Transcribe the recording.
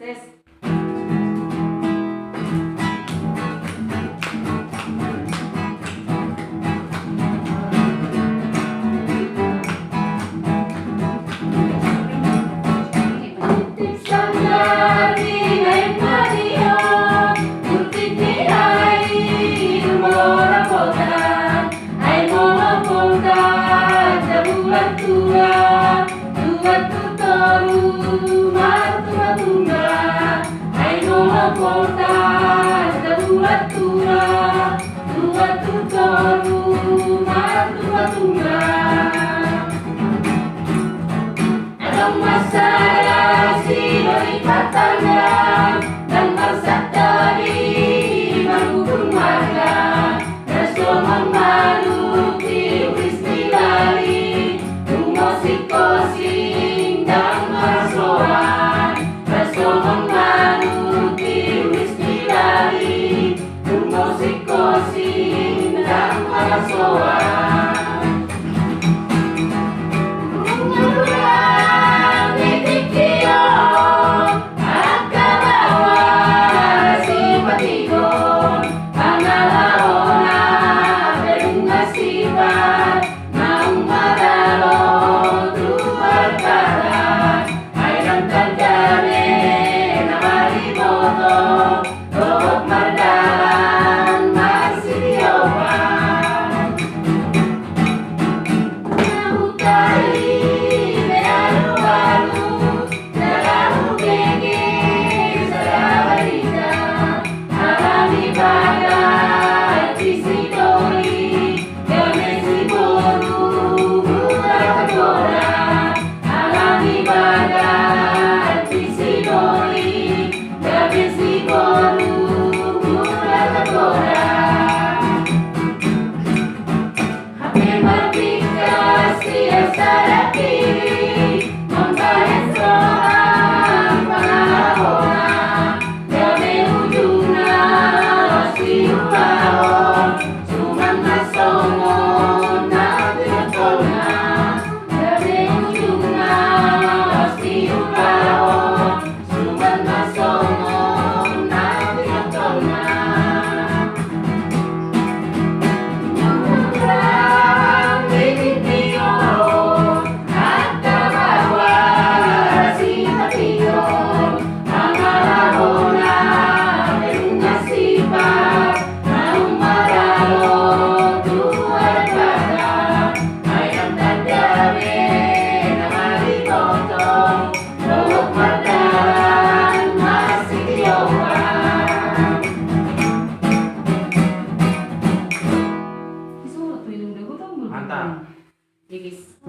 Ses. Tinitip sanggar di lain radio, putih tirai rumah kota, ai mola kota, bulan tua, tua tutoru, martua tungga, ai mola kota, bulan tua, tua tutoru, martua tungga. Masalah siloi patanda dan masak dari mangkuk warga restoran malu tiwis dilari musik kosing dan marsoan restoran malu tiwis dilari musik kosing dan marsoan. Mantap. Yes.